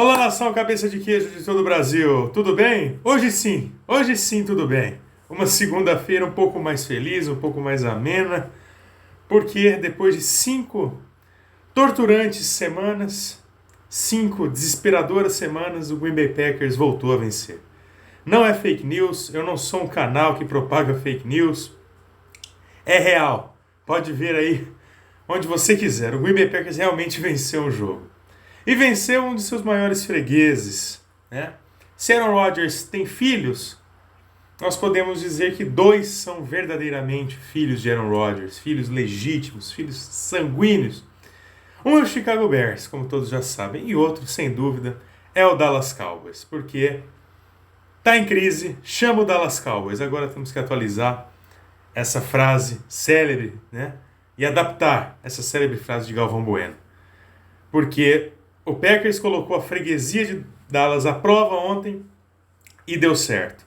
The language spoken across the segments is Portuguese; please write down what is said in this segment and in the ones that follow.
Olá, nação cabeça de queijo de todo o Brasil, tudo bem? Hoje sim, tudo bem. Uma segunda-feira um pouco mais feliz, um pouco mais amena, porque depois de 5 torturantes semanas, 5 desesperadoras semanas, o Green Bay Packers voltou a vencer. Não é fake news, eu não sou um canal que propaga fake news, é real. Pode ver aí onde você quiser. O Green Bay Packers realmente venceu o jogo. E venceu um de seus maiores fregueses, né? Se Aaron Rodgers tem filhos, nós podemos dizer que 2 são verdadeiramente filhos de Aaron Rodgers, filhos legítimos, filhos sanguíneos. Um é o Chicago Bears, como todos já sabem, e outro, sem dúvida, é o Dallas Cowboys, porque tá em crise, chama o Dallas Cowboys. Agora temos que atualizar essa frase célebre, né? E adaptar essa célebre frase de Galvão Bueno. Porque o Packers colocou a freguesia de Dallas à prova ontem e deu certo.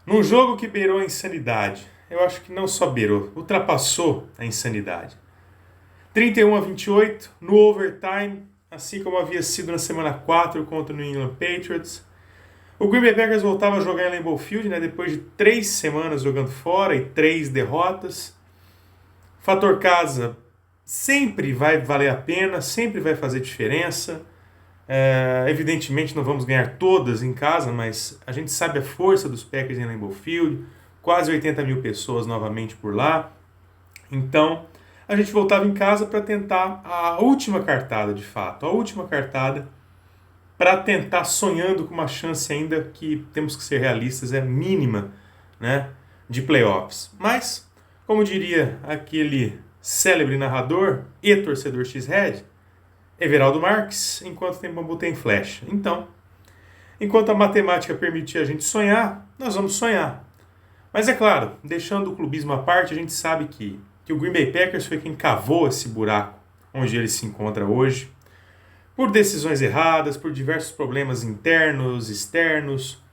Num jogo que beirou a insanidade, eu acho que não só beirou, ultrapassou a insanidade. 31-28 no overtime, assim como havia sido na semana 4 contra o New England Patriots. O Green Bay Packers voltava a jogar em Lambeau Field, né, depois de 3 semanas jogando fora e 3 derrotas. Fator casa sempre vai valer a pena, sempre vai fazer diferença. Evidentemente não vamos ganhar todas em casa, mas a gente sabe a força dos Packers em Lambeau Field, quase 80 mil pessoas novamente por lá. Então a gente voltava em casa para tentar a última cartada, de fato, a última cartada, para tentar sonhando com uma chance ainda que, temos que ser realistas, é mínima, né, de playoffs. Mas, como diria aquele célebre narrador e torcedor X-Head, Everaldo Marques, enquanto tem bambu tem flecha. Então, enquanto a matemática permitir a gente sonhar, nós vamos sonhar. Mas é claro, deixando o clubismo à parte, a gente sabe que o Green Bay Packers foi quem cavou esse buraco onde ele se encontra hoje, por decisões erradas, por diversos problemas internos, externos,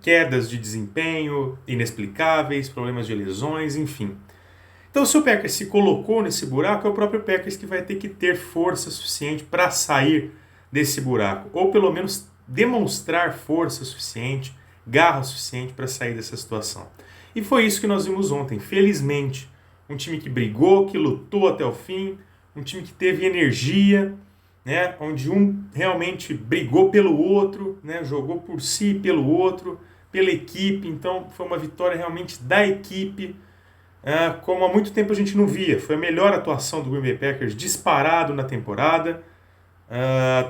quedas de desempenho inexplicáveis, problemas de lesões, enfim. Então, se o Packers se colocou nesse buraco, é o próprio Packers que vai ter que ter força suficiente para sair desse buraco, ou pelo menos demonstrar força suficiente, garra suficiente para sair dessa situação. E foi isso que nós vimos ontem, felizmente. Um time que brigou, que lutou até o fim, um time que teve energia, né, onde um realmente brigou pelo outro, né, jogou por si e pelo outro, pela equipe. Então, foi uma vitória realmente da equipe, como há muito tempo a gente não via. Foi a melhor atuação do Green Bay Packers disparado na temporada,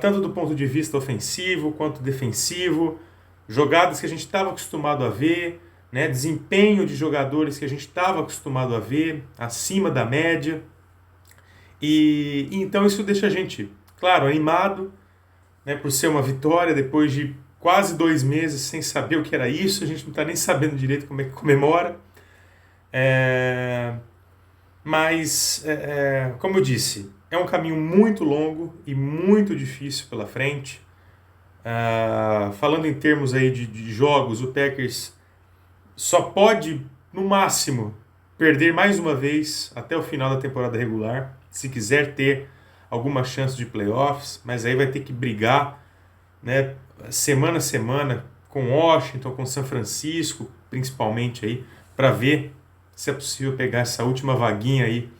tanto do ponto de vista ofensivo quanto defensivo, jogadas que a gente estava acostumado a ver, né, desempenho de jogadores que a gente estava acostumado a ver, acima da média, e então isso deixa a gente, claro, animado, né, por ser uma vitória depois de quase 2 meses sem saber o que era isso. A gente não está nem sabendo direito como é que comemora. Mas, como eu disse, é um caminho muito longo e muito difícil pela frente. Falando em termos aí de jogos, o Packers só pode, no máximo, perder mais uma vez até o final da temporada regular, se quiser ter alguma chance de playoffs, mas aí vai ter que brigar, né, semana a semana com Washington, com São Francisco, principalmente aí, para ver se é possível pegar essa última vaguinha aí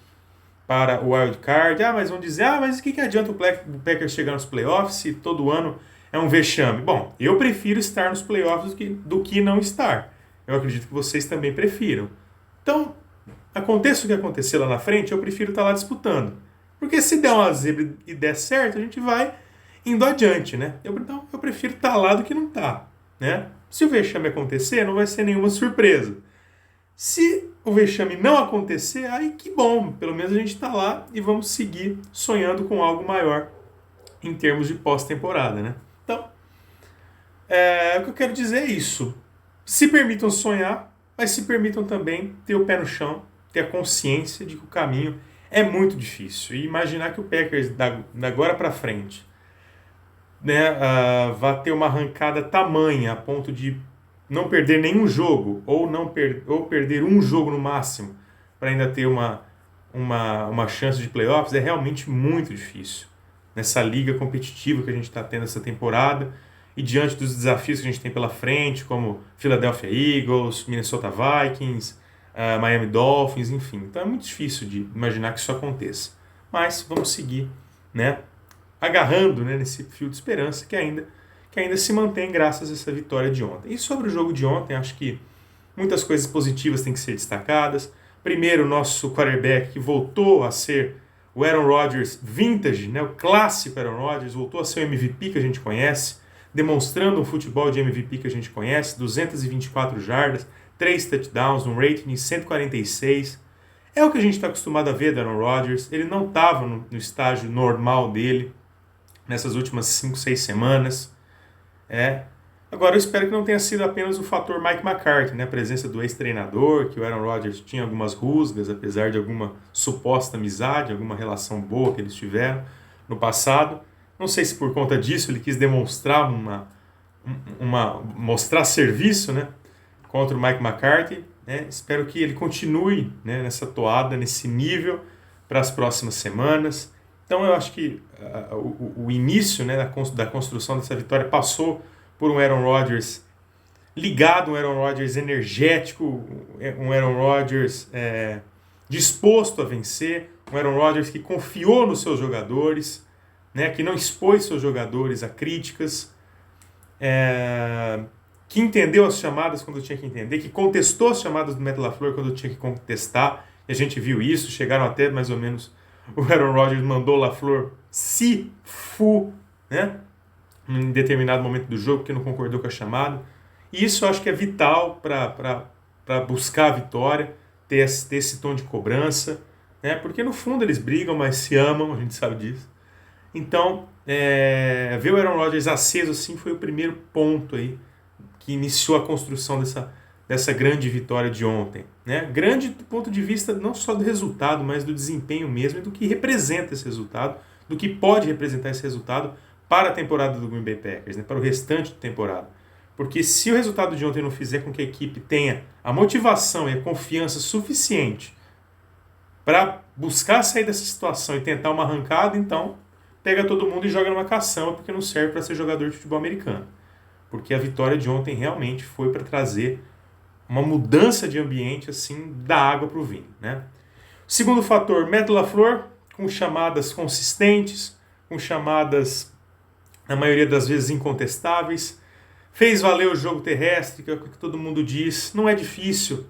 para o Wild Card. Mas vão dizer, mas o que adianta o Packers chegar nos playoffs se todo ano é um vexame? Bom, eu prefiro estar nos playoffs do que não estar. Eu acredito que vocês também prefiram. Então, aconteça o que acontecer lá na frente, eu prefiro estar lá disputando. Porque se der uma zebra e der certo, a gente vai indo adiante, né? Então, eu prefiro estar lá do que não estar, né? Se o vexame acontecer, não vai ser nenhuma surpresa. Se o vexame não acontecer, aí que bom, pelo menos a gente está lá e vamos seguir sonhando com algo maior em termos de pós-temporada, né? Então, o que eu quero dizer é isso. Se permitam sonhar, mas se permitam também ter o pé no chão, ter a consciência de que o caminho é muito difícil. E imaginar que o Packers, da agora para frente, né, vai ter uma arrancada tamanha a ponto de não perder nenhum jogo, ou perder um jogo no máximo, para ainda ter uma chance de playoffs, é realmente muito difícil. nessa liga competitiva que a gente está tendo essa temporada e diante dos desafios que a gente tem pela frente, como Philadelphia Eagles, Minnesota Vikings, Miami Dolphins, enfim. Então é muito difícil de imaginar que isso aconteça. Mas vamos seguir, né, agarrando, né, nesse fio de esperança que ainda se mantém graças a essa vitória de ontem. E sobre o jogo de ontem, acho que muitas coisas positivas têm que ser destacadas. Primeiro, o nosso quarterback que voltou a ser o Aaron Rodgers vintage, né, o clássico Aaron Rodgers, voltou a ser o MVP que a gente conhece, demonstrando um futebol de MVP que a gente conhece, 224 jardas, 3 touchdowns, um rating de 146. É o que a gente está acostumado a ver do Aaron Rodgers. Ele não estava no estágio normal dele nessas últimas 5, 6 semanas. Agora eu espero que não tenha sido apenas o fator Mike McCarthy, né? A presença do ex-treinador, que o Aaron Rodgers tinha algumas rusgas, apesar de alguma suposta amizade, alguma relação boa que eles tiveram no passado. Não sei se por conta disso ele quis demonstrar mostrar serviço, né, contra o Mike McCarthy. Né? Espero que ele continue, né, nessa toada, nesse nível para as próximas semanas. Então eu acho que o início, né, da construção dessa vitória passou por um Aaron Rodgers ligado, um Aaron Rodgers energético, um Aaron Rodgers disposto a vencer, um Aaron Rodgers que confiou nos seus jogadores, né, que não expôs seus jogadores a críticas, que entendeu as chamadas quando tinha que entender, que contestou as chamadas do Matt LaFleur quando tinha que contestar, e a gente viu isso, chegaram até mais ou menos, o Aaron Rodgers mandou o LaFleur né, em determinado momento do jogo, porque não concordou com a chamada, e isso eu acho que é vital para buscar a vitória, ter esse tom de cobrança, né, porque no fundo eles brigam, mas se amam, a gente sabe disso. Então, ver o Aaron Rodgers aceso assim foi o primeiro ponto aí que iniciou a construção dessa grande vitória de ontem. Né? Grande do ponto de vista não só do resultado, mas do desempenho mesmo e do que representa esse resultado, do que pode representar esse resultado para a temporada do Green Bay Packers, né? Para o restante da temporada. Porque se o resultado de ontem não fizer com que a equipe tenha a motivação e a confiança suficiente para buscar sair dessa situação e tentar uma arrancada, então pega todo mundo e joga numa caçamba, porque não serve para ser jogador de futebol americano. Porque a vitória de ontem realmente foi para trazer uma mudança de ambiente assim da água para o vinho. Né? Segundo fator, Matt LaFleur, com chamadas consistentes, com chamadas, na maioria das vezes, incontestáveis, fez valer o jogo terrestre, que é o que todo mundo diz. Não é difícil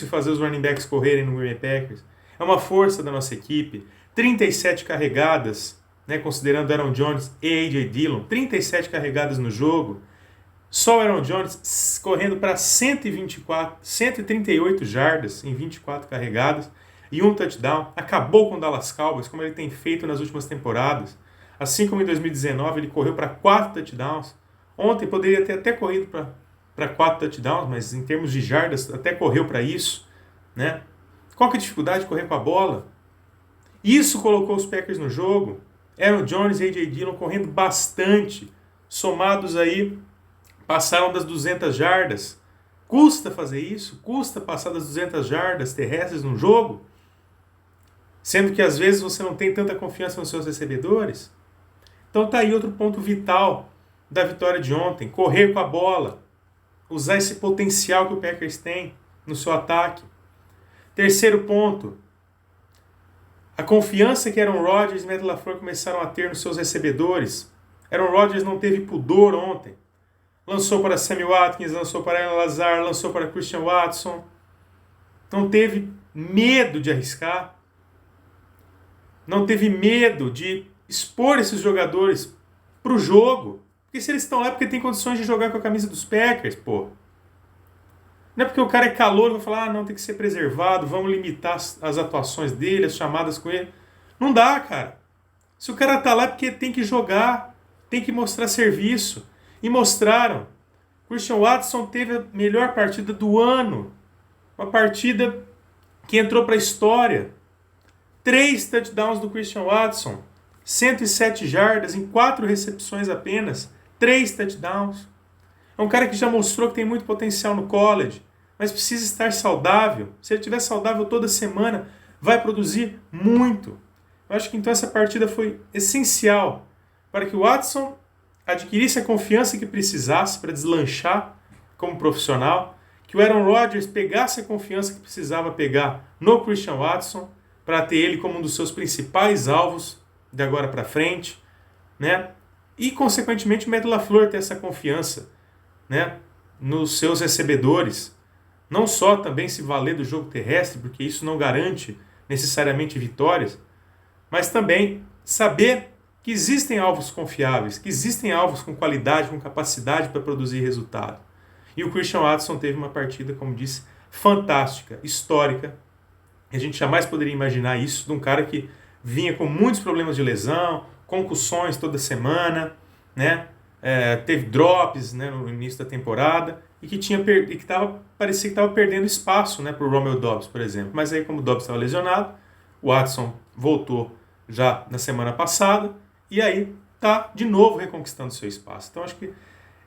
fazer os running backs correrem no Green Bay Packers. É uma força da nossa equipe. 37 carregadas, né, considerando Aaron Jones e A.J. Dillon, 37 carregadas no jogo. Só o Aaron Jones correndo para 138 jardas em 24 carregadas e um touchdown. Acabou com o Dallas Cowboys, como ele tem feito nas últimas temporadas. Assim como em 2019 ele correu para 4 touchdowns. Ontem poderia ter até corrido para 4 touchdowns, mas em termos de jardas até correu para isso. Né? Qual que é a dificuldade de correr com a bola? Isso colocou os Packers no jogo. Aaron Jones e A.J. Dillon correndo bastante. Somados aí, passaram das 200 jardas. Custa fazer isso? Custa passar das 200 jardas terrestres num jogo? Sendo que às vezes você não tem tanta confiança nos seus recebedores. Então tá aí outro ponto vital da vitória de ontem. Correr com a bola. Usar esse potencial que o Packers tem no seu ataque. Terceiro ponto. A confiança que Aaron Rodgers e Matt LaFleur começaram a ter nos seus recebedores. Aaron Rodgers não teve pudor ontem. Lançou para Sammy Watkins, lançou para Allen Lazard, lançou para Christian Watson. Não teve medo de arriscar. Não teve medo de expor esses jogadores para o jogo. Porque se eles estão lá é porque tem condições de jogar com a camisa dos Packers, pô. Não é porque o cara é calor e vai falar, não, tem que ser preservado, vamos limitar as atuações dele, as chamadas com ele. Não dá, cara. Se o cara tá lá é porque tem que jogar, tem que mostrar serviço. E mostraram. Christian Watson teve a melhor partida do ano. Uma partida que entrou para a história. 3 touchdowns do Christian Watson. 107 jardas em 4 recepções apenas. 3 touchdowns. É um cara que já mostrou que tem muito potencial no college, mas precisa estar saudável. Se ele estiver saudável toda semana, vai produzir muito. Eu acho que então essa partida foi essencial para que o Watson adquirisse a confiança que precisasse para deslanchar como profissional, que o Aaron Rodgers pegasse a confiança que precisava pegar no Christian Watson para ter ele como um dos seus principais alvos de agora para frente, né? E, consequentemente, o Matt LaFleur ter essa confiança, né, nos seus recebedores. Não só também se valer do jogo terrestre, porque isso não garante necessariamente vitórias, mas também saber que existem alvos confiáveis, que existem alvos com qualidade, com capacidade para produzir resultado. E o Christian Watson teve uma partida, como disse, fantástica, histórica. A gente jamais poderia imaginar isso de um cara que vinha com muitos problemas de lesão, concussões toda semana, né? Teve drops, né, no início da temporada e que parecia que estava perdendo espaço, né, para o Romeo Doubs, por exemplo. Mas aí, como o Doubs estava lesionado, o Watson voltou já na semana passada e aí está de novo reconquistando seu espaço. Então acho que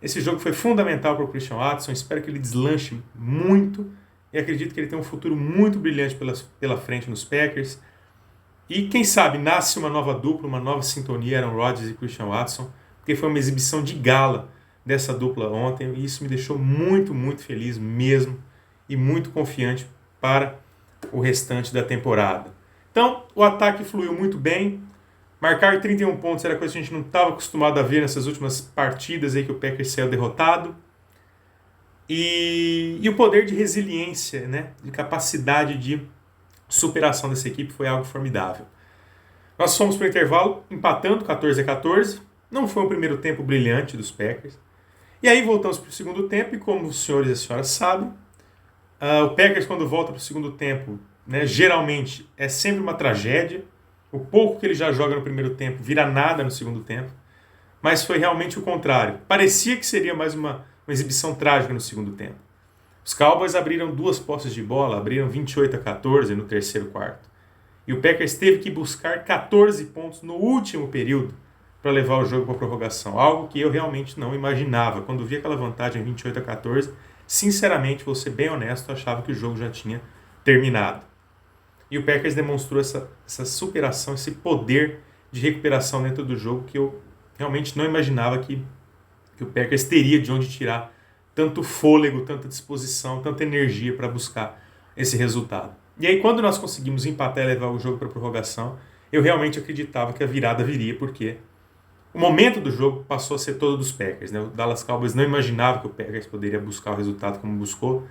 esse jogo foi fundamental para o Christian Watson. Espero que ele deslanche muito e acredito que ele tem um futuro muito brilhante pela frente nos Packers. E quem sabe nasce uma nova dupla, uma nova sintonia, Aaron Rodgers e Christian Watson, porque foi uma exibição de gala dessa dupla ontem e isso me deixou muito, muito feliz mesmo e muito confiante para o restante da temporada. Então, o ataque fluiu muito bem. Marcar 31 pontos era coisa que a gente não estava acostumado a ver nessas últimas partidas aí que o Packers saiu derrotado. E o poder de resiliência, né, de capacidade de superação dessa equipe foi algo formidável. Nós fomos para o intervalo empatando 14-14. Não foi um primeiro tempo brilhante dos Packers. E aí voltamos para o segundo tempo e como os senhores e as senhoras sabem, o Packers quando volta para o segundo tempo, né, geralmente é sempre uma tragédia. O pouco que ele já joga no primeiro tempo vira nada no segundo tempo. Mas foi realmente o contrário. Parecia que seria mais uma exibição trágica no segundo tempo. Os Cowboys abriram 2 posses de bola, abriram 28-14 no terceiro quarto. E o Packers teve que buscar 14 pontos no último período para levar o jogo para a prorrogação. Algo que eu realmente não imaginava. Quando vi aquela vantagem 28-14, sinceramente, vou ser bem honesto, achava que o jogo já tinha terminado. E o Packers demonstrou essa superação, esse poder de recuperação dentro do jogo que eu realmente não imaginava que o Packers teria de onde tirar tanto fôlego, tanta disposição, tanta energia para buscar esse resultado. E aí, quando nós conseguimos empatar e levar o jogo para a prorrogação, eu realmente acreditava que a virada viria, porque o momento do jogo passou a ser todo dos Packers, né? O Dallas Cowboys não imaginava que o Packers poderia buscar o resultado como buscou,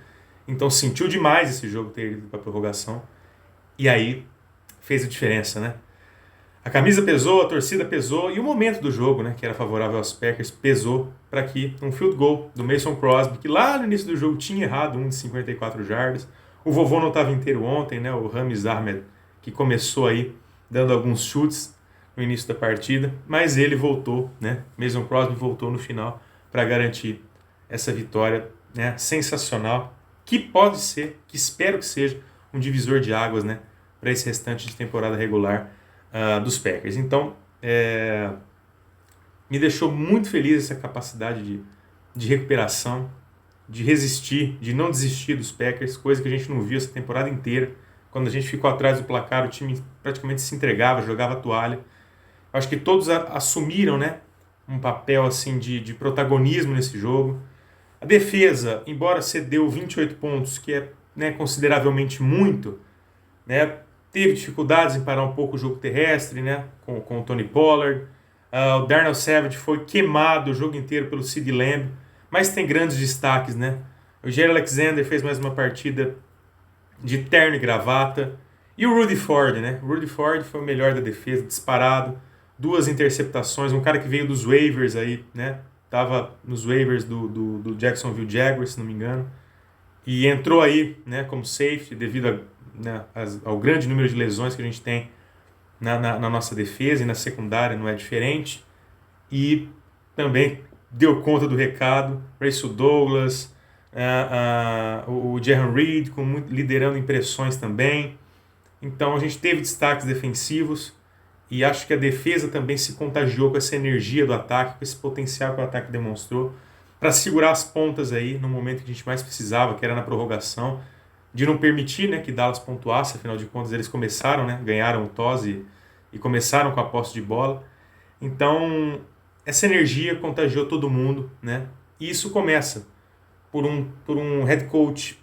então sentiu demais esse jogo ter ido para a prorrogação, e aí fez a diferença, né? A camisa pesou, a torcida pesou, e o momento do jogo, né, que era favorável aos Packers, pesou para que um field goal do Mason Crosby, que lá no início do jogo tinha errado um de 54 jardas, o vovô não estava inteiro ontem, né, o Ramiz Ahmed, que começou aí dando alguns chutes no início da partida, mas ele voltou, né, Mason Crosby voltou no final para garantir essa vitória, né, sensacional, que pode ser, que espero que seja, um divisor de águas, né, para esse restante de temporada regular dos Packers. Então, me deixou muito feliz essa capacidade de recuperação, de resistir, de não desistir dos Packers, coisa que a gente não viu essa temporada inteira. Quando a gente ficou atrás do placar, o time praticamente se entregava, jogava a toalha. Acho que todos assumiram, né, um papel assim, de protagonismo nesse jogo. A defesa, embora cedeu 28 pontos, que é, né, consideravelmente muito, né, teve dificuldades em parar um pouco o jogo terrestre, né, com o Tony Pollard. O Darnell Savage foi queimado o jogo inteiro pelo CeeDee Lamb, mas tem grandes destaques, né? O Jair Alexander fez mais uma partida de terno e gravata. E o Rudy Ford, né? O Rudy Ford foi o melhor da defesa, disparado. 2 interceptações, um cara que veio dos waivers aí, né? Tava nos waivers do Jacksonville Jaguars, se não me engano. E entrou aí, né, como safety devido ao grande número de lesões que a gente tem na nossa defesa e na secundária, não é diferente. E também deu conta do recado. Raysul Douglas, o Jaron Reed liderando impressões também. Então a gente teve destaques defensivos e acho que a defesa também se contagiou com essa energia do ataque, com esse potencial que o ataque demonstrou para segurar as pontas aí no momento que a gente mais precisava, que era na prorrogação, de não permitir, né, que Dallas pontuasse. Afinal de contas eles começaram, né, ganharam o toss e começaram com a posse de bola. Então, essa energia contagiou todo mundo, né? E isso começa por um head coach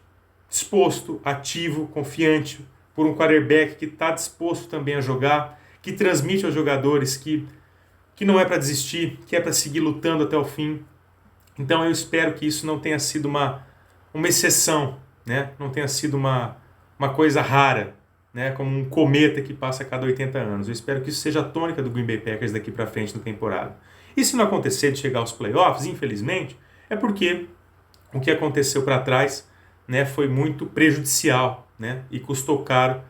disposto, ativo, confiante, por um quarterback que está disposto também a jogar, que transmite aos jogadores que não é para desistir, que é para seguir lutando até o fim. Então eu espero que isso não tenha sido uma exceção, né? Não tenha sido uma coisa rara, né? Como um cometa que passa a cada 80 anos. Eu espero que isso seja a tônica do Green Bay Packers daqui para frente na temporada. E se não acontecer de chegar aos playoffs, infelizmente, é porque o que aconteceu para trás, né, foi muito prejudicial, né? E custou caro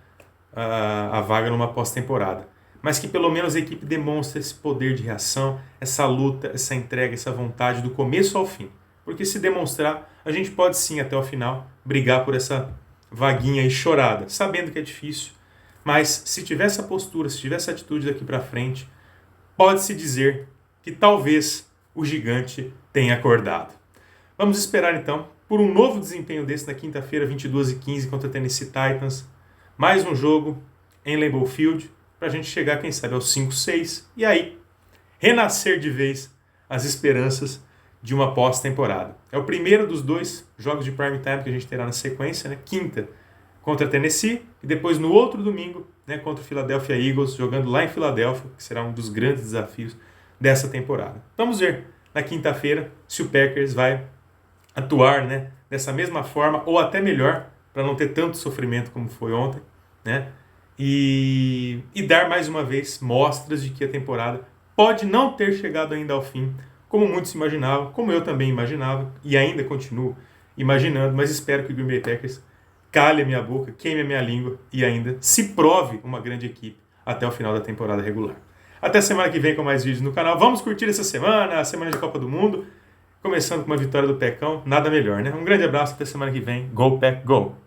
a vaga numa pós-temporada. Mas que pelo menos a equipe demonstre esse poder de reação, essa luta, essa entrega, essa vontade do começo ao fim. Porque se demonstrar, a gente pode sim até o final brigar por essa vaguinha aí chorada, sabendo que é difícil. Mas se tiver essa postura, se tiver essa atitude daqui para frente, pode-se dizer que talvez o gigante tenha acordado. Vamos esperar então por um novo desempenho desse na quinta-feira, 22h15, contra a Tennessee Titans. Mais um jogo em Lambeau Field, para a gente chegar, quem sabe, aos 5-6 e aí renascer de vez as esperanças de uma pós-temporada. É o primeiro dos 2 jogos de prime time que a gente terá na sequência, né? Quinta contra a Tennessee e depois no outro domingo, né, contra o Philadelphia Eagles, jogando lá em Filadélfia, que será um dos grandes desafios dessa temporada. Vamos ver na quinta-feira se o Packers vai atuar, né, dessa mesma forma ou até melhor, para não ter tanto sofrimento como foi ontem, né? E dar mais uma vez mostras de que a temporada pode não ter chegado ainda ao fim, como muitos imaginavam, como eu também imaginava e ainda continuo imaginando, mas espero que o Green Bay Packers cale a minha boca, queime a minha língua e ainda se prove uma grande equipe até o final da temporada regular. Até semana que vem com mais vídeos no canal. Vamos curtir essa semana, a semana de Copa do Mundo, começando com uma vitória do Pecão, nada melhor, né? Um grande abraço, até semana que vem. Go Pack, Go!